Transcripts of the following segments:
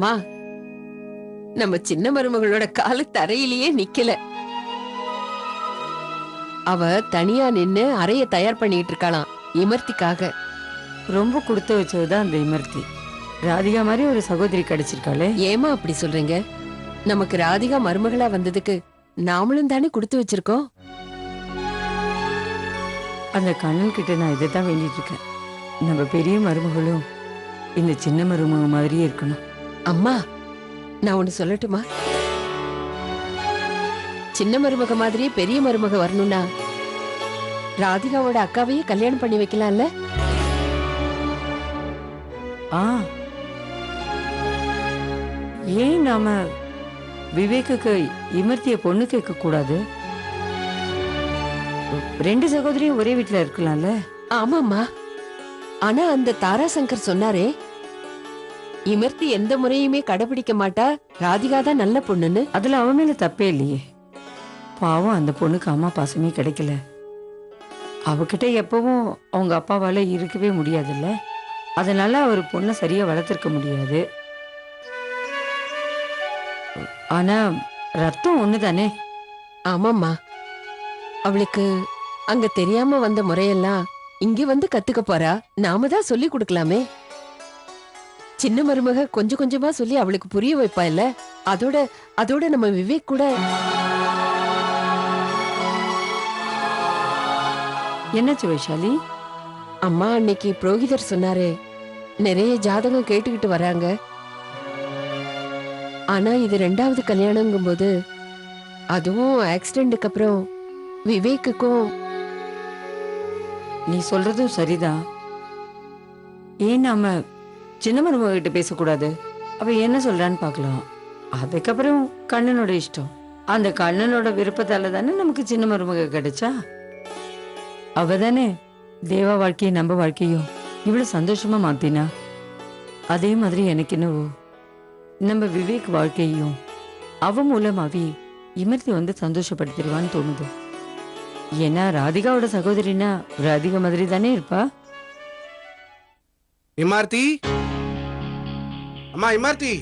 அம்மா, நம்ம சின்ன மருமகளோட காலு தரையிலேயே நிக்கல. அவ தனியா நின்னு அறைய தயார் பண்ணிட்டு இருக்காளாம் இமர்த்திக்காக. ரொம்ப கொடுத்து வச்சதுதான் அந்த இமர்த்தி. ராதிகா மாதிரி ஒரு சகோதரி கிடைச்சிருக்காளே. ஏமா அப்படி சொல்றீங்க? நமக்கு ராதிகா மருமகளா வந்ததுக்கு நாமளும் தானே கொடுத்து வச்சிருக்கோம். அந்த கண்ணன் கிட்ட நான் இதைத்தான் வேண்டிட்டு இருக்கேன். நம்ம பெரிய மருமகளும் இந்த சின்ன மருமக மாதிரியே இருக்கணும். அம்மா, நான் ஒண்ணு சொல்லட்டுமா? சின்ன மருமக மாதிரியே பெரிய மருமக வரணும்னா ராதிகாவோட அக்காவையே கல்யாணம் பண்ணி வைக்கலாம்ல? ஏன் நாம விவேக்குக்கு இமர்த்திய பொண்ணு கேட்க கூடாது? ரெண்டு சகோதரியும் ஒரே வீட்டுல இருக்கலாம்ல? ஆமாம்மா, ஆனா அந்த தாராசங்கர் சொன்னாரே, இமர்த்தி எந்த முறையுமே கடைபிடிக்க மாட்டா, ராதிகா தான் நல்ல பொண்ணுன்னு. அதுல அவன் மேல தப்பே இல்லையே. பாவம், அந்த பொண்ணுக்கு அம்மா பாசமே கிடைக்கல. அவகிட்ட எப்பவும் அவங்க அப்பாவால இருக்கவே முடியாதுல்ல. அதனால அவர் பொண்ணை சரியா வளர்த்திருக்க முடியாது. ஆனா ரத்தம் ஒண்ணுதானே. ஆமாம்மா, அவளுக்கு அங்க தெரியாம வந்த முறையெல்லாம் இங்க வந்து கத்துக்க போறா. நாம தான் சொல்லி கொடுக்கலாமே. சின்ன மருமக கொஞ்சம் கொஞ்சமா சொல்லி அவளுக்கு புரிய வைப்பா இல்ல? அதோட நம்ம விவேக் கூட. என்னாச்சு வைஷாலி? அம்மா, அன்னைக்கு புரோகிதர் சொன்னாரே, நிறைய ஜாதகம் கேட்டுக்கிட்டு வராங்க. ஆனா இது 2வது கல்யாணங்கும் போது, அதுவும் ஆக்சிடென்ட்க்கு அப்புறம் விவேக்குக்கும். நீ சொல்றதும் சரிதான். ஏன் நாம சின்ன மருமக கிட்ட பேசக்கூடாது? அவ என்ன சொல்றான்னு பாக்கலாம். அதுக்கப்புறம் கண்ணனோட இஷ்டம். அந்த கண்ணனோட விருப்பத்தால தானே நமக்கு சின்ன மருமக கிடைச்சா. அவ தானே தேவா வாழ்க்கையும் நம்ம வாழ்க்கையும் இவ்வளவு சந்தோஷமா மாத்தினா. அதே மாதிரி எனக்கு என்னவோ நம்ம விவேக் வாழ்க்கையும் அவ மூலமாவே இமர்த்தி வந்து சந்தோஷப்படுத்திடுவான்னு தோணுது. ஏன்னா ராதிகாவோட சகோதரினா ராதிகா மாதிரி தானே இருப்பா. இமார்த்தி, அம்மா இமார்த்தி.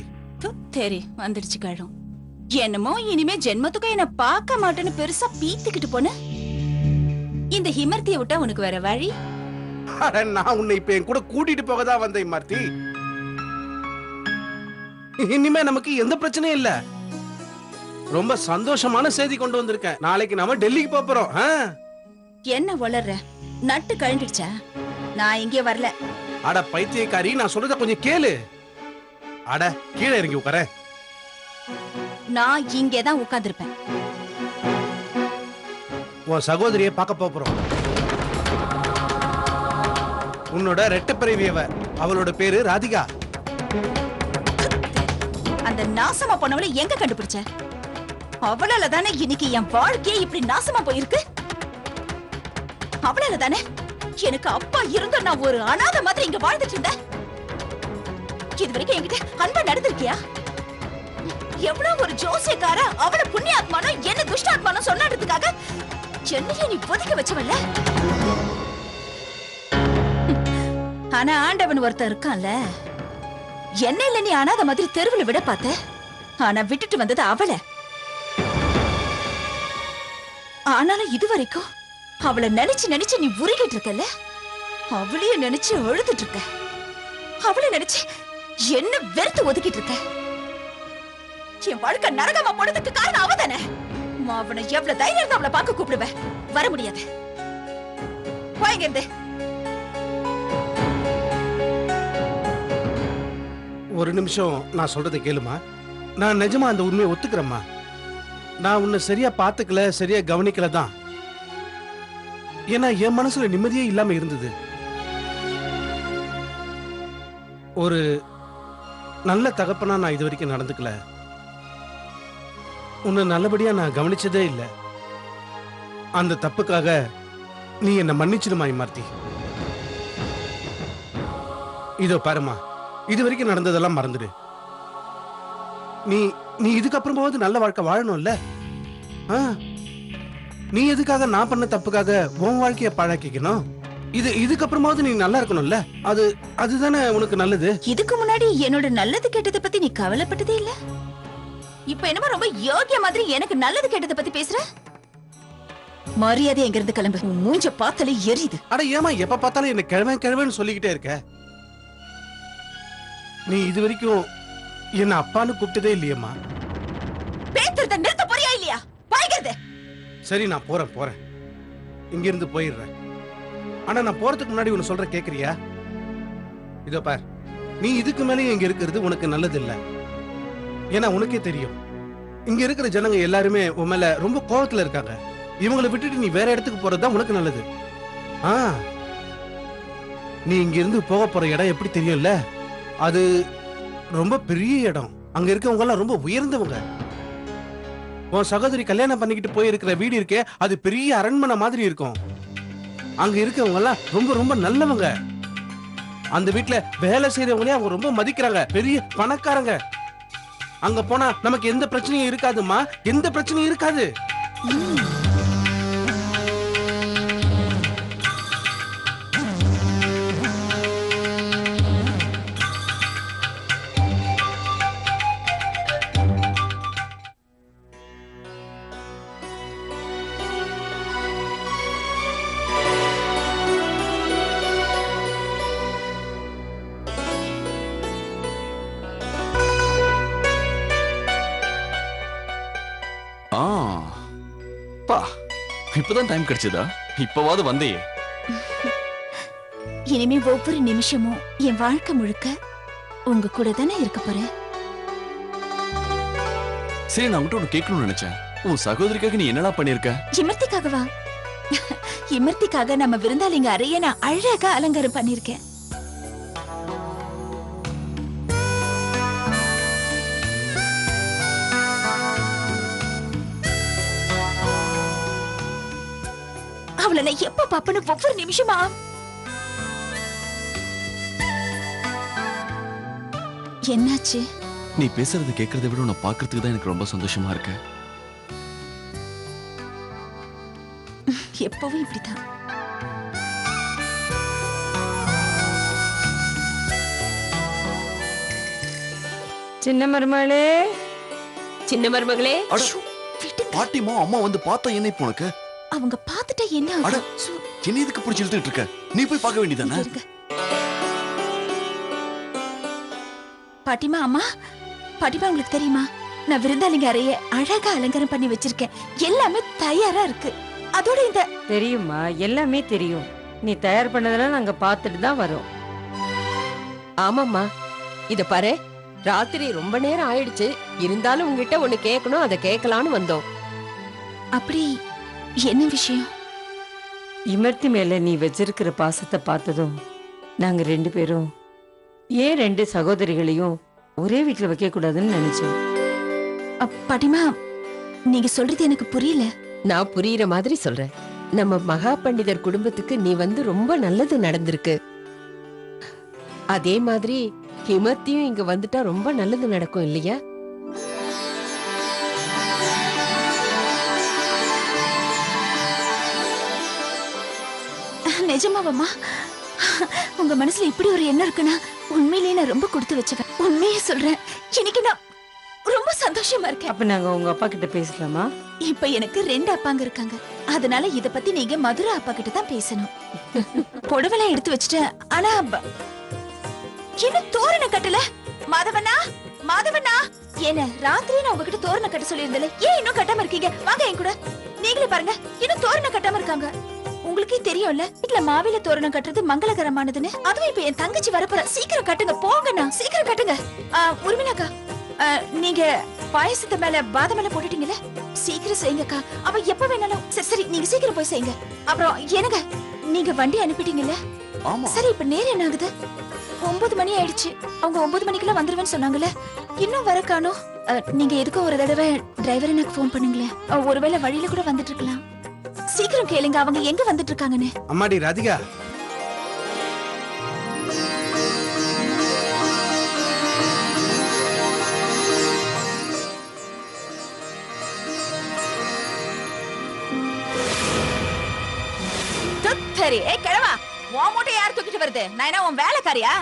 சரி, வந்துடுச்சு கழும். என்னமோ இனிமே ஜென்மத்துக்கும் என்ன பார்க்க மாட்டேன்னு பெருசா பீத்திக்கிட்டு போன இந்த ஹிமர்த்திய விட்டா உனக்கு வேற வழி? நான் உன்னை இப்ப என் கூட கூட்டிட்டு போக தான் வந்தேன் இமார்த்தி. இனிமே நமக்கு எந்த பிரச்சனையும் இல்ல. ரொம்ப சந்தோஷமான செய்தி கொண்டு வந்திருக்கேன். நாளைக்கு நாம டெல்லிக்கு போறோம். என்ன வளர்ற? நட்டு கழண்டுடுச்சா? நான் இங்கே வரல. அட பைத்தியக்காரி, நான் சொல்றத கொஞ்சம் கேளு. அட கீழே இறங்கி உட்கார. நான் இங்கேதான் உட்கார்ந்திருப்பேன். உன் சகோதரியை பார்க்க போறோம். உன்னோட ரெட்ட பிறவியவ. அவளோட பேரு ராதிகா. அந்த நாசமா போனவளை எங்க கண்டுபிடிச்ச? அவளால தானே இன்னைக்கு என் வாழ்க்கையே இப்படி நாசமா போயிருக்கு. அவளால தானே எனக்கு அப்பா இருந்த நான் ஒரு அனாத மாதிரி இங்க வாழ்ந்துட்டு இருந்தேன். இது வரைக்கும் என்கிட்ட அன்பா நடந்திருக்கியா? எவ்வளவு ஒரு ஜோசியக்கார அவள புண்ணியாத்மானோ என்ன துஷ்டாத்மானோ சொன்னதுக்காக என்னையே நீ ஒதுக்க வச்சவல்ல. ஆனா ஆண்டவன் ஒருத்தர் இருக்கான்ல, என்ன இல்ல நீ அனாத மாதிரி தெருவில் விட பார்த்த. ஆனா விட்டுட்டு வந்தது அவளை. ஆனாலும் இதுவரைக்கும் அவளை நினைச்சு நீ உருகிட்டு இருக்கல. அவளையே நினைச்சு அழுதுட்டு இருக்க. அவளை நினைச்சு என்ன வெறுத்து ஒதுக்கிட்டு இருக்க. என் வாழ்க்கை நரகமா போனதுக்கு காரணம் அவதானே. அவனை எவ்வளவு தைரியம் இருந்தா அவளை பார்க்க கூப்பிடுவேன். வர முடியாது. போய்ங்க இருந்து. ஒரு நிமிஷம் நான் சொல்றதை கேளுமா. நான் நிஜமா அந்த உண்மையை ஒத்துக்கிறேம்மா. நான் உன்னை சரியா பாத்துக்கல, சரியா கவனிக்கல தான். ஏன்னா என் மனசுல நிம்மதியே இல்லாம இருந்தது. ஒரு நல்ல தகப்பனா நான் இது வரைக்கும் நடந்துக்கல. உன்னை நல்லபடியா நான் கவனிச்சதே இல்லை. அந்த தப்புக்காக நீ என்ன மன்னிச்சிடுமா இமார்த்தி. இதோ பாருமா, இது வரைக்கும் நடந்ததெல்லாம் மறந்துடு. நீ நீ இதுக்கப்புறமாவது நல்ல வாழ்க்கை வாழணும்ல. நீ எதுக்காக நான் பண்ண தப்புக்காக உன் வாழ்க்கைய பாழாக்கிக்கணும்? இதுக்கப்புறமாவது நீ நல்லா இருக்கணும்ல, அதுதானே உனக்கு நல்லது. இதுக்கு முன்னாடி என்னோட நல்லது கெட்டதை பத்தி நீ கவலைப்பட்டதே இல்ல. இப்ப என்னமோ ரொம்ப யோகிய மாதிரி எனக்கு நல்லது கெட்டதை பத்தி பேசுற. மரியாதை எங்க இருந்து கிளம்பு. உன் மூஞ்ச பார்த்தாலே எரியுது. அட ஏமா எப்ப பார்த்தாலும் என்ன கிழவன் சொல்லிக்கிட்டே இருக்க? நீ இது வரைக்கும் என்ன அப்பான்னு கூப்பிட்டதே இல்லையம்மா. பேசுறத நிறுத்த போறியா இல்லையா? பாய்கிறது. சரி, நான் போறேன். இங்க இருந்து போயிடுறேன். ஆனா நான் போறதுக்கு முன்னாடி ஒன்னு சொல்ற, கேக்குறியா? இதோ பார், நீ இதுக்கு மேலே இங்க இருக்கிறது உனக்கு நல்லது இல்ல. ஏன்னா உனக்கே தெரியும், இங்க இருக்கிற ஜனங்க எல்லாருமே உன் மேல ரொம்ப கோவத்துல இருக்காங்க. இவங்களை விட்டுட்டு நீ வேற இடத்துக்கு போறதுதான் உனக்கு நல்லது. நீ இங்க இருந்து போக போற இடம் எப்படி தெரியும்ல? அது ரொம்ப பெரிய இடம். அங்க இருக்கவங்க எல்லாம் ரொம்ப உயர்ந்தவங்க. உன் சகோதரி கல்யாணம் பண்ணிக்கிட்டு போயிருக்கிற வீடு இருக்கே, அது பெரிய அரண்மனை மாதிரி இருக்கும். அங்க இருக்கவங்க எல்லாம் ரொம்ப ரொம்ப நல்லவங்க. அந்த வீட்டுல வேலை செய்யறவங்களே அவங்க ரொம்ப மதிக்கிறாங்க, பெரிய பணக்காரங்க. அங்க போனா நமக்கு எந்த பிரச்சனையும் இருக்காதுமா, எந்த பிரச்சனையும் இருக்காது. இப்பதான் டைம் கிடைச்சதா? இப்பவாது வந்தே. இனிமே ஒவ்வொரு நிமிஷமும் என் வாழ்க்கை முழுக்க உங்க கூட தானே இருக்க போறேன். சரி, நான் உன்கிட்ட ஒன்று கேட்கணும்னு நினைச்சேன். உன் சகோதரிக்காக நீ என்னடா பண்ணிருக்க? இமர்த்திக்காகவா? இமர்த்திக்காக நம்ம விருந்தாளிங்க அறைய நான் அழகா அலங்காரம் பண்ணிருக்கேன். அவளை நான் எப்ப பாப்பனு ஒவ்வொரு நிமிஷமா. என்னாச்சு? நீ பேசுறத கேட்கறத விட உன்னை பாக்குறதுக்கு தான் எனக்கு ரொம்ப சந்தோஷமா இருக்கு. எப்பவும் இப்படிதான். சின்ன மருமகளே, சின்ன மருமகளே. பாட்டிமா அம்மா வந்து பார்த்தா என்ன இப்போ உனக்கு? அவங்க பார்த்துட்டா என்ன ஆகும்? என்ன இதுக்கு பிடிச்சி இழுத்துட்டு இருக்க? நீ போய் பார்க்க வேண்டியதானே? பாட்டிமா, அம்மா, பாட்டிமா உங்களுக்கு தெரியுமா, நான் விருந்தாளிங்க அறைய அழகா அலங்காரம் பண்ணி வச்சிருக்கேன். எல்லாமே தயாரா இருக்கு. அதோட இந்த தெரியுமா, எல்லாமே தெரியும். நீ தயார் பண்ணதெல்லாம் நாங்க பார்த்துட்டு தான் வரோம். ஆமாம்மா, இத பாரு, ராத்திரி ரொம்ப நேரம் ஆயிடுச்சு. இருந்தாலும் உங்ககிட்ட ஒண்ணு கேட்கணும், அதை கேட்கலான்னு வந்தோம். அப்படி என்ன விஷயம்? இமர்த்தி மேல நீ வச்சிருக்கிற பாசத்தை பார்த்ததும் நாங்க 2 பேரும் ஏன் 2 சகோதரிகளையும் ஒரே வீட்டுல வைக்க கூடாதுன்னு நினைச்சோம். பாட்டிமா, நீங்க சொல்றது எனக்கு புரியல. நான் புரியுற மாதிரி சொல்றேன். நம்ம மகா பண்டிதர் குடும்பத்துக்கு நீ வந்து ரொம்ப நல்லது நடந்திருக்கு. அதே மாதிரி ஹிமத்தியும் இங்க வந்துட்டா ரொம்ப நல்லது நடக்கும் இல்லையா? நிஜமாவம்மா? உங்க மனசுல இப்படி ஒரு எண்ணம் இருக்குன்னா உண்மையிலேயே நான் ரொம்ப கொடுத்து வச்சவன். உண்மையே சொல்றேன், இன்னைக்கு நான் ரொம்ப சந்தோஷமா இருக்கேன். அப்ப நாங்க உங்க அப்பா கிட்ட பேசலாமா? இப்ப எனக்கு 2 அப்பாங்க இருக்காங்க. அதனால இத பத்தி நீங்க மதுரை அப்பா கிட்ட தான் பேசணும். புடவெல்லாம் எடுத்து வச்சுட்டேன். ஆனா என்ன தோரணம் கட்டல? மாதவனா, மாதவனா, என்ன ராத்திரி நான் உங்ககிட்ட தோரணம் கட்ட சொல்லியிருந்தேன். ஏன் இன்னும் கட்டாம இருக்கீங்க? வாங்க என் கூட. நீங்களே பாருங்க, இன்னும் தோரணம் கட்டாம இருக்காங்க. உங்களுக்கே தெரியும்ல, வீட்ல மாவில தோரணம் கட்டுறது மங்களகரமானதுன்னு. அதுவும் இப்ப என் தங்கச்சி வரப்போற. சீக்கிரம் கட்டுங்க, போங்கண்ணா, சீக்கிரம் கட்டுங்க. உரிமையாக்கா, நீங்க பாயசத்து மேல பாதாம் மேல போட்டுட்டீங்கல்ல, சீக்கிரம் செய்யுங்கக்கா. அவ எப்ப வேணாலும். சரி சரி, நீங்க சீக்கிரம் போய் செய்யுங்க. அப்புறம் என்னங்க, நீங்க வண்டி அனுப்பிட்டீங்கல்ல? சரி, இப்ப நேரம் என்ன ஆகுது? 9 மணி ஆயிடுச்சு. அவங்க 9 மணிக்கெல்லாம் வந்துருவேன்னு சொன்னாங்கல்ல, இன்னும் வர காணோம். நீங்க எதுக்கும் ஒரு தடவை டிரைவர் எனக்கு போன் பண்ணுங்களேன். ஒருவேளை வழியில கூட வந்துட்டு இருக்கலாம். சீக்கிரம் கேளுங்க, அவங்க எங்க வந்துட்டு இருக்காங்கன்னு. அம்மாடி ராதிகா, துத்தரி, கிழவா, உன் மூட்டை யார் தூக்கிட்டு வருது? நான் என்ன உன் வேலைக்காரியா?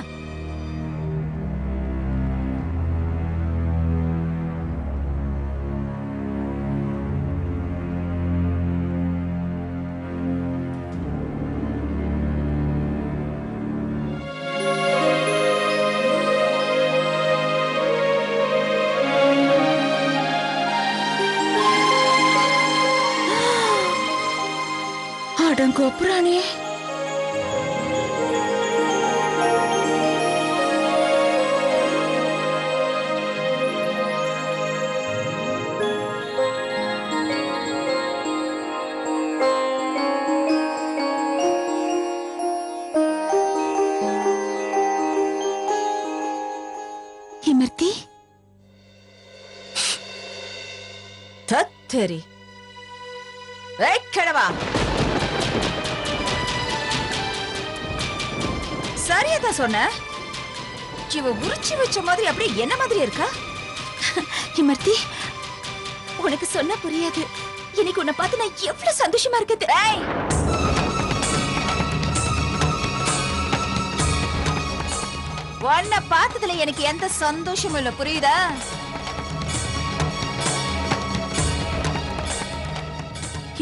அடங்கோப்புறானே. இமர்த்தி தத்தரி கிழவா, சரியாதான் சொன்ன. இவ உரிச்சு வச்ச மாதிரி அப்படியே என்ன மாதிரி இருக்கா? இமர்த்தி, உனக்கு சொன்ன புரியாது. இன்னைக்கு உன்னை பார்த்து நான் எவ்வளவு சந்தோஷமா இருக்குது. உன்னை பார்த்ததுல எனக்கு எந்த சந்தோஷமும் இல்ல, புரியுதா?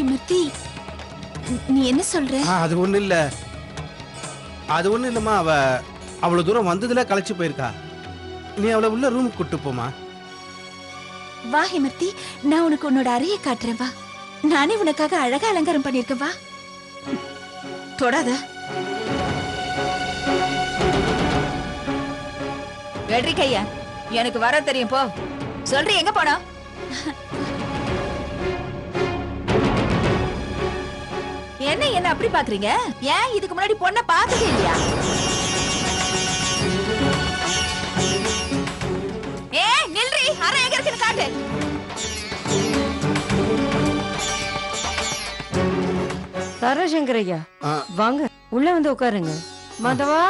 இமர்த்தி, நீ என்ன சொல்ற? அது ஒண்ணு இல்ல, அது ஒண்ணு இல்லம்மா. அவ அவ்வளவு தூரம் வந்ததுல களைச்சு போயிருக்கா. நீ அவளை உள்ள ரூமுக்கு கூட்டு போமா. வா ஹிமர்த்தி, நான் உனக்கு உன்னோட அறையை காட்டுறேன். வா, நானே உனக்காக அழகா அலங்காரம் பண்ணிருக்கேன். வா. தொடாத. வெற்றி கையா, எனக்கு வர தெரியும். போ. சொல்றீ, எங்க போனா? என்ன என்ன அப்படி பாக்குறீங்க? ஏன் இதுக்கு முன்னாடி பொண்ண பார்த்ததே இல்லையா? நில்றி, அரை எங்க இருக்குன்னு காட்டு. தாராசங்கர் ஐயா, வாங்க உள்ள வந்து உட்காருங்க. மாதவா,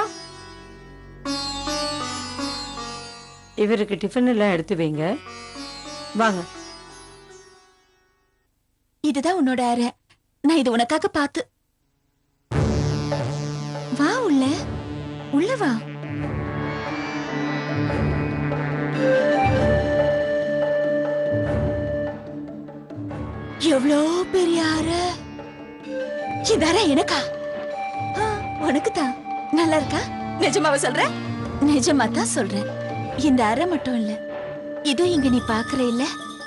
இவருக்கு டிஃபன் எல்லாம் எடுத்து வைங்க. வாங்க. இதுதான் உன்னோட அறை. நான் இது உனக்காக பார்த்து. வா உள்ள, உள்ள வா. எவ்வளோ பெரிய அறை. இந்த அறை எனக்கா? உனக்கு தான். நல்லா இருக்கா? நிஜமாவா சொல்ற? நிஜமா தான் சொல்றேன். இந்த அறை மட்டும் இல்ல, இதோ இங்க நீ பாக்குற இல்ல,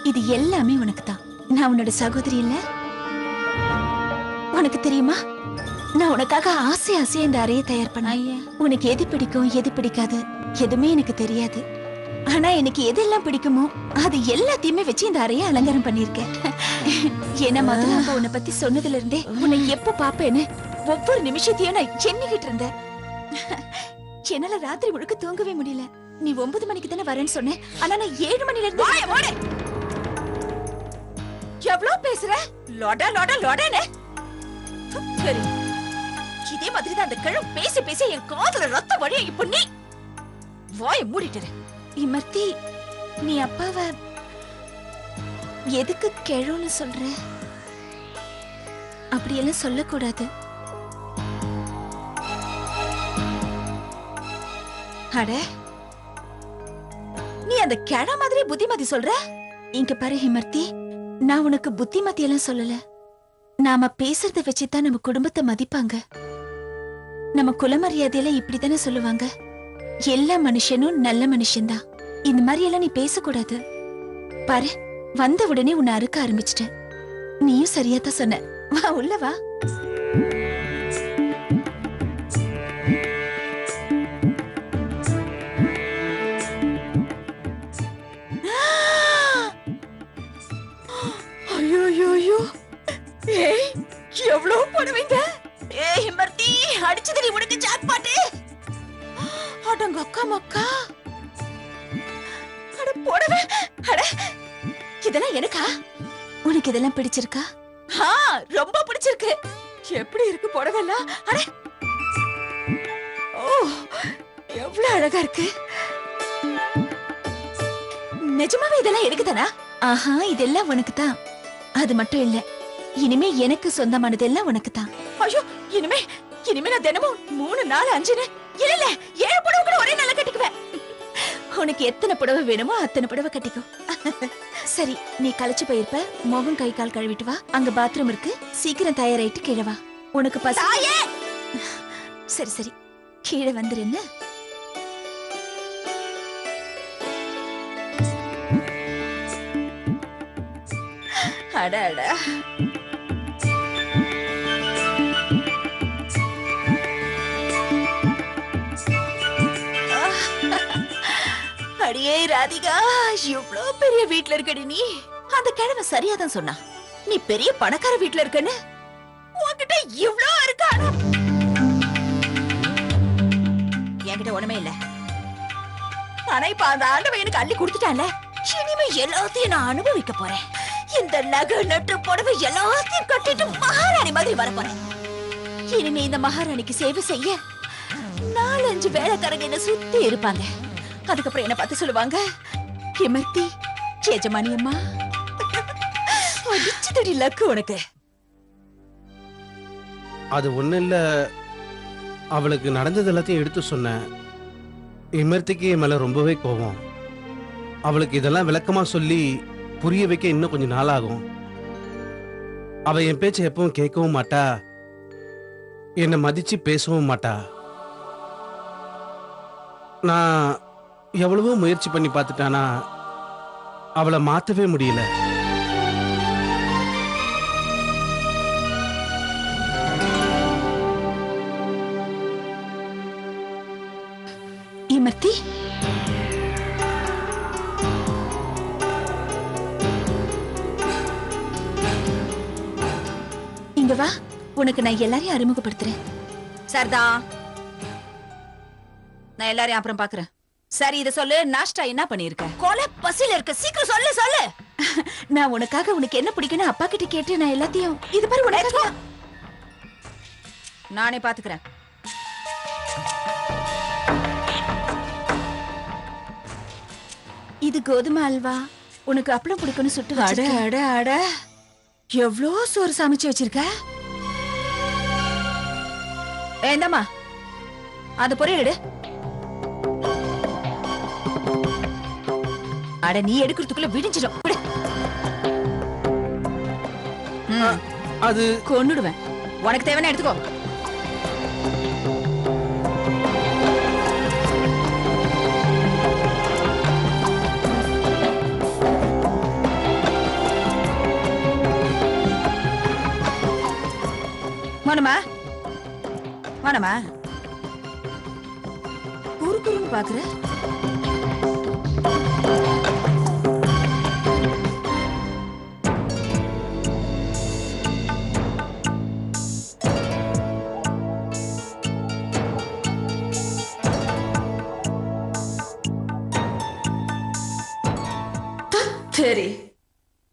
இது எல்லாமே உனக்கு தான். நான் உன்னோட சகோதரி இல்ல? உனக்கு தெரியுமா, நான் உனக்காக ஆசை ஆசையா இந்த அறையை தயார் பண்ண. உனக்கு எது பிடிக்கும் எது பிடிக்காது எதுவுமே எனக்கு தெரியாது. ஆனா எனக்கு எதெல்லாம் பிடிக்குமோ அது எல்லாத்தையுமே வச்சு இந்த அறையை அலங்காரம் பண்ணிருக்கேன். ஏன்னா முதல்ல அப்ப உன்னை பத்தி சொன்னதுல இருந்தே உன்னை எப்ப பாப்பேன்னு ஒவ்வொரு நிமிஷத்தையும் நான் எண்ணிக்கிட்டு இருந்தேன். என்னால ராத்திரி முழுக்க தூங்கவே முடியல. நீ 9 மணிக்கு தானே வரேன்னு சொன்னேன். ஆனா நான் 7 மணில இருந்து. எவ்வளவு பேசுற? லொட லொட லொடன்னு. சரி, இதே மாதிரி தான் அந்த கிழம் பேசி பேசி என் காதுல ரத்த வழியா. இப்ப நீ வாயை மூடிட்டு. இமர்த்தி, நீ அப்பாவ எதுக்கு கிழன்னு சொல்ற? அப்படியெல்லாம் சொல்லக்கூடாது. அட, நீ அந்த கிழ மாதிரி புத்திமதி சொல்ற? இங்க பாரு ஹிமர்த்தி, நான் உனக்கு புத்திமதி எல்லாம் சொல்லல. நாம பேசுறத வச்சுதான் நம்ம குடும்பத்தை மதிப்பாங்க. நம்ம குலமரியாதையில இப்படித்தானே சொல்லுவாங்க, எல்லா மனுஷனும் நல்ல மனுஷன்தான். இந்த மாதிரி எல்லாம் நீ பேசக்கூடாது. பாரு, வந்த உடனே உன்னை அறுக்க ஆரம்பிச்சிட்ட. நீயும் சரியாதான் சொன்ன. வா உள்ள வா. ஐயோ, ஏய், எவ்வளவு போடுவீங்க? ஏய் ஹிமர்த்தி, அடிச்சது நீ உனக்கு ஜாக்பாட். அடங்க அக்கா மக்கா. அட போடவே. அட, இதெல்லாம் எனக்கா? உனக்கு இதெல்லாம் பிடிச்சிருக்கா? ரொம்ப பிடிச்சிருக்கு. எப்படி இருக்கு போடவெல்லாம்? அட, ஓ, எவ்வளவு அழகா இருக்கு. நிஜமாவே இதெல்லாம் எனக்கு தானா? ஆஹா, இதெல்லாம் உனக்கு தான். அது மட்டும் இல்ல, இனிமே எனக்கு சொந்தமானதெல்லாம் உனக்கு தான். ஐயோ, இனிமே இனிமே நான் தினமும் 3 4 5 இல்ல 7 புடவை கூட ஒரே நாள்ல கட்டிக்குவேன். உனக்கு எத்தனை புடவை வேணுமோ அத்தனை புடவை கட்டிக்கோ. சரி, நீ களைச்சு போயிருப்ப, முகம் கை கால் கழுவிட்டு வா. அங்க பாத்ரூம் இருக்கு, சீக்கிரம் தயாராயிட்டு கீழே வா. உனக்கு பசி. சரி சரி, கீழே வந்துருன்னு. அட அட, அடியே ராதிகா, இவ்ளோ பெரிய வீட்ல இருக்கடி நீ. அந்த கிழமை சரியாதான் சொன்னா, நீ பெரிய பணக்கார வீட்ல இருக்கன்னு. உன்கிட்ட இவ்ளோ இருக்கா? என்கிட்ட ஒண்ணுமே இல்ல. ஆனா இப்ப அந்த ஆண்டவன் எனக்கு அள்ளி கொடுத்துட்டான்ல, இனிமே எல்லாத்தையும் நான் அனுபவிக்க போறேன். இந்த நகை நட்டு புடவை எல்லாத்தையும் கட்டிட்டு மகாராணி மாதிரி வர போறேன். இனிமே இந்த மகாராணிக்கு சேவை செய்ய 4-5 வேலைக்காரங்க என்ன சுத்தி இருப்பாங்க. அதுக்கப்புறம் என்ன பார்த்து சொல்லுவாங்க, கிமர்த்தி சேஜமானி அம்மா, அடிச்சுதடி லக்கு உனக்கு. அது ஒண்ணு இல்ல, அவளுக்கு நடந்தது எல்லாத்தையும் எடுத்து சொன்னேன். இமர்த்திக்கு என் மேல ரொம்பவே கோபம். அவளுக்கு இதெல்லாம் விளக்கமா சொல்லி புரிய வைக்க இன்னும் கொஞ்சம் நாளாகும். அவ என் பேச்சை எப்பவும் கேட்கவும் மாட்டா, என்னை மதிச்சு பேசவும் மாட்டா. நான் எவ்வளவோ முயற்சி பண்ணி பார்த்துட்டானா அவளை மாத்தவே முடியல. இமர்த்தி, இங்க வா, உனக்கு நான் எல்லாரையும் அறிமுகப்படுத்துறேன். சரிதா, நான் எல்லாரையும் அப்புறம் பாக்குறேன். சரி, இத சொல்லு, நாஷ்டா என்ன பண்ணிருக்க? கொலை பசியில இருக்க, சீக்கிரம் சொல்லு சொல்லு. நான் உனக்காக உனக்கு என்ன பிடிக்குன்னு அப்பா கிட்ட கேட்டு நான் எல்லாத்தையும் இது பாரு உனக்கு நானே பாத்துக்கிறேன். இது கோதுமை அல்வா, உனக்கு அப்பளம் பிடிக்கும்னு சுட்டு. அட அட அட, எவ்வளோ சோறு சமைச்சு வச்சிருக்க. ஏந்தம்மா, அது பொரியல். அட, நீ எடுக்கிறதுக்குள்ள விடிஞ்சிடும். அது கொன்னுடுவேன். உனக்கு தேவையான எடுத்துக்கோ. வானமா வானமா, குறு குறுன்னு பாக்குற. சரி,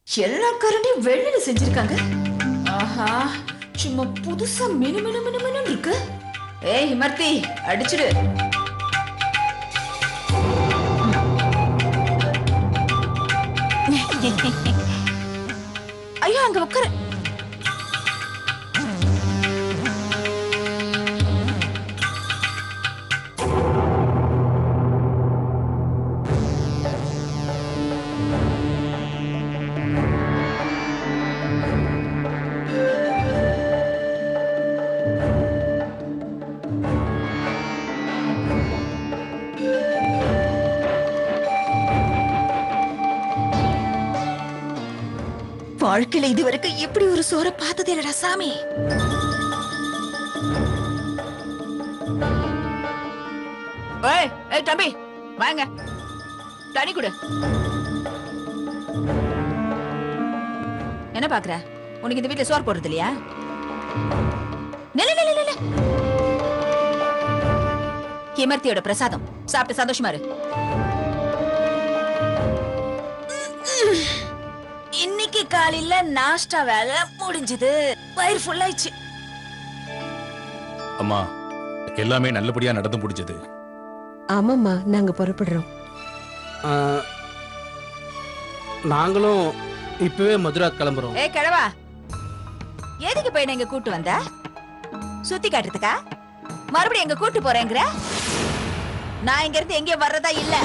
எல்லா கரண்டியும் வெள்ளில செஞ்சிருக்காங்க. ஆஹா, சும்மா புதுசா மினு மினு மினு மினு இருக்கு. ஏய் இமர்த்தி, அடிச்சிடு. ஐயோ, அங்க உட்கார. வாழ்க்கையில இதுவரைக்கும் இப்படி ஒரு சோற பார்த்ததே இல்லடா சாமி. ஏய் ஏய் தம்பி, வாங்க, தண்ணி குடு. என்ன பாக்குற? உனக்கு இந்த வீட்டுல சோறு போடுறது இல்லையா? கிமர்த்தியோட பிரசாதம் சாப்பிட்டு சந்தோஷமா இரு. இன்னைக்கு காலையில நாஷ்டா வேலை முடிஞ்சது, வயிறு ஃபுல் ஆயிடுச்சு. அம்மா, எல்லாமே நல்லபடியா நடந்து முடிஞ்சது. ஆமாம்மா, நாங்க புறப்படுறோம். நாங்களும் இப்பவே மதுரா கிளம்புறோம். ஏய் கிழவா, எதுக்கு போய் எங்க கூட்டு வந்த? சுத்தி காட்டுறதுக்கா? மறுபடியும் எங்க கூட்டு போறேங்கிற? நான் இங்க இருந்து எங்கேயும் வர்றதா இல்ல.